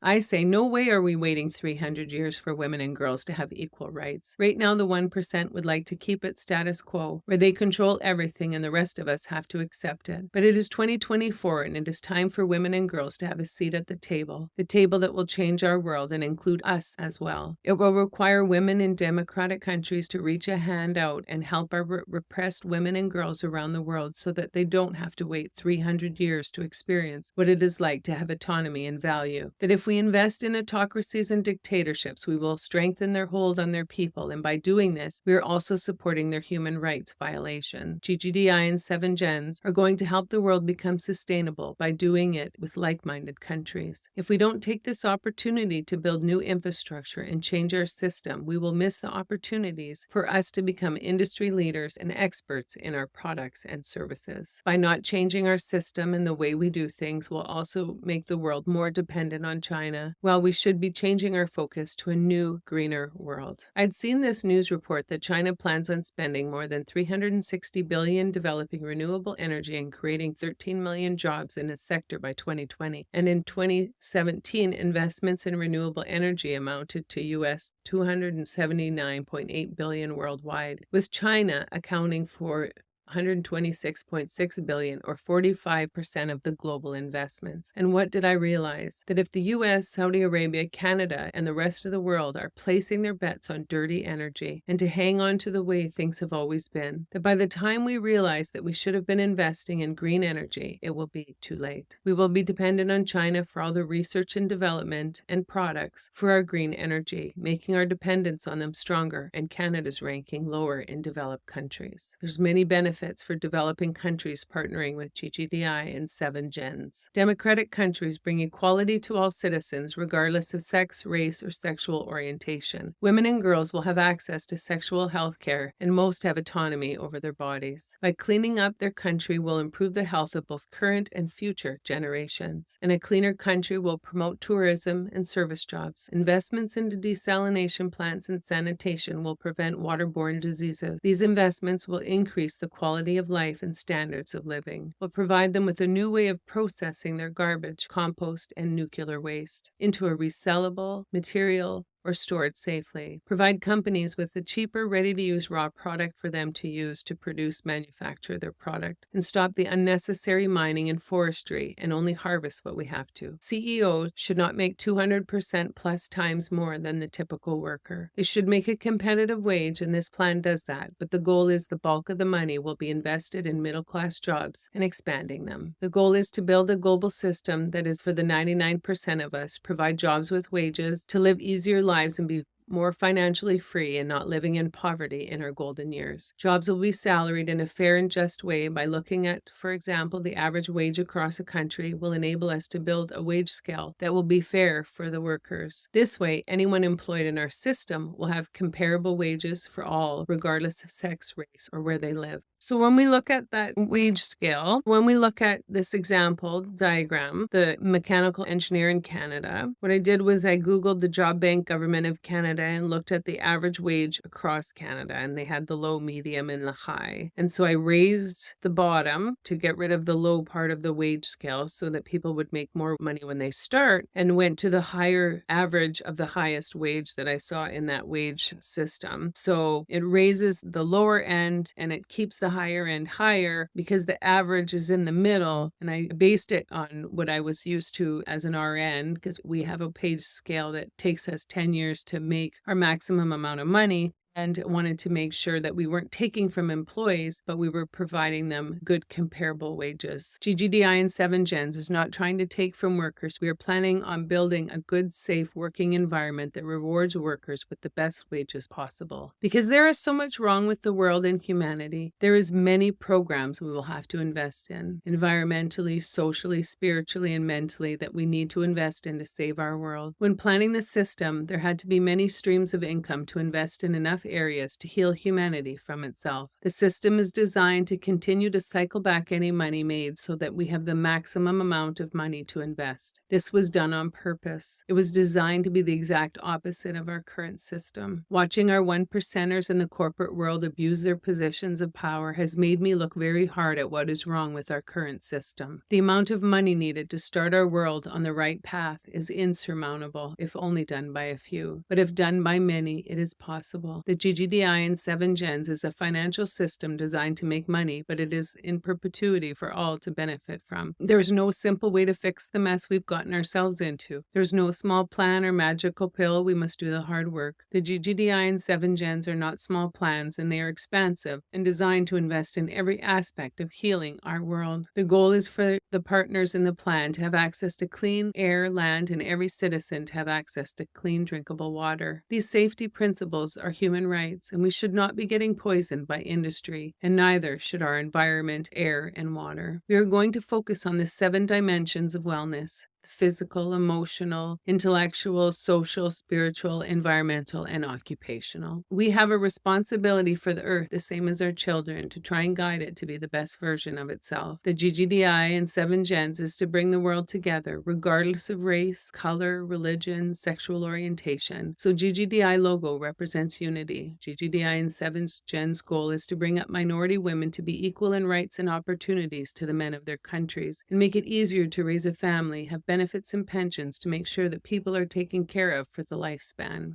I say, no way are we waiting 300 years for women and girls to have equal rights. Right now, the 1% would like to keep it status quo, where they control everything and the rest of us have to accept it. But it is 2024, and it is time for women and girls to have a seat at the table that will change our world and include us as well. It will require women in democratic countries to reach a hand out and help our repressed women and girls around the world so that they don't have to wait 300 years to experience what it is like to have autonomy and value. That if we invest in autocracies and dictatorships, we will strengthen their hold on their people, and by doing this, we are also supporting their human rights violation. GGDI and 7Gens are going to help the world become sustainable by doing it with like-minded countries. If we don't take this opportunity to build new infrastructure and change our system, we will miss the opportunities for us to become industry leaders and experts in our products and services. By not changing our system and the way we do things, we'll also make the world more dependent on China, while we should be changing our focus to a new, greener world. I'd seen this news report that China plans on spending more than $360 billion developing renewable energy and creating 13 million jobs in a sector by 2020. And in 2017, investments in renewable energy amounted to US $279.8 billion worldwide, with China accounting for $126.6 billion, or 45% of the global investments. And what did I realize? That if the US, Saudi Arabia, Canada, and the rest of the world are placing their bets on dirty energy and to hang on to the way things have always been, that by the time we realize that we should have been investing in green energy, it will be too late. We will be dependent on China for all the research and development and products for our green energy, making our dependence on them stronger and Canada's ranking lower in developed countries. There's many benefits for developing countries partnering with GGDI and 7Gens. Democratic countries bring equality to all citizens, regardless of sex, race, or sexual orientation. Women and girls will have access to sexual health care, and most have autonomy over their bodies. By cleaning up their country will improve the health of both current and future generations. And a cleaner country will promote tourism and service jobs. Investments into desalination plants and sanitation will prevent waterborne diseases. These investments will increase the quality of life and standards of living, will provide them with a new way of processing their garbage, compost, and nuclear waste into a resellable material or stored safely, provide companies with a cheaper, ready-to-use raw product for them to use to manufacture their product, and stop the unnecessary mining and forestry and only harvest what we have to. CEOs should not make 200% plus times more than the typical worker. They should make a competitive wage, and this plan does that, but the goal is the bulk of the money will be invested in middle-class jobs and expanding them. The goal is to build a global system that is for the 99% of us, provide jobs with wages, to live easier lives and be more financially free and not living in poverty in our golden years. Jobs will be salaried in a fair and just way by looking at, for example, the average wage across a country will enable us to build a wage scale that will be fair for the workers. This way, anyone employed in our system will have comparable wages for all, regardless of sex, race, or where they live. So when we look at that wage scale, when we look at this example diagram, the mechanical engineer in Canada, what I did was I Googled the Job Bank Government of Canada and looked at the average wage across Canada, and they had the low, medium, and the high. And so I raised the bottom to get rid of the low part of the wage scale so that people would make more money when they start, and went to the higher average of the highest wage that I saw in that wage system. So it raises the lower end and it keeps the higher end higher because the average is in the middle. And I based it on what I was used to as an RN, because we have a pay scale that takes us 10 years to make our maximum amount of money, and wanted to make sure that we weren't taking from employees, but we were providing them good comparable wages. GGDI and 7Gens is not trying to take from workers. We are planning on building a good, safe working environment that rewards workers with the best wages possible. Because there is so much wrong with the world and humanity, there is many programs we will have to invest in, environmentally, socially, spiritually, and mentally, that we need to invest in to save our world. When planning the system, there had to be many streams of income to invest in enough areas to heal humanity from itself. The system is designed to continue to cycle back any money made so that we have the maximum amount of money to invest. This was done on purpose. It was designed to be the exact opposite of our current system. Watching our one percenters in the corporate world abuse their positions of power has made me look very hard at what is wrong with our current system. The amount of money needed to start our world on the right path is insurmountable if only done by a few. But if done by many, it is possible. The GGDI in 7 Gens is a financial system designed to make money, but it is in perpetuity for all to benefit from. There is no simple way to fix the mess we've gotten ourselves into. There's no small plan or magical pill. We must do the hard work. The GGDI and 7 Gens are not small plans, and they are expansive and designed to invest in every aspect of healing our world. The goal is for the partners in the plan to have access to clean air, land, and every citizen to have access to clean, drinkable water. These safety principles are human rights, and we should not be getting poisoned by industry, and neither should our environment, air, and water. We are going to focus on the 7 dimensions of wellness: physical, emotional, intellectual, social, spiritual, environmental, and occupational. We have a responsibility for the earth, the same as our children, to try and guide it to be the best version of itself. The GGDI and 7 Gens is to bring the world together, regardless of race, color, religion, sexual orientation. So GGDI logo represents unity. GGDI and 7 Gens goal is to bring up minority women to be equal in rights and opportunities to the men of their countries, and make it easier to raise a family, have benefits and pensions to make sure that people are taken care of for the lifespan.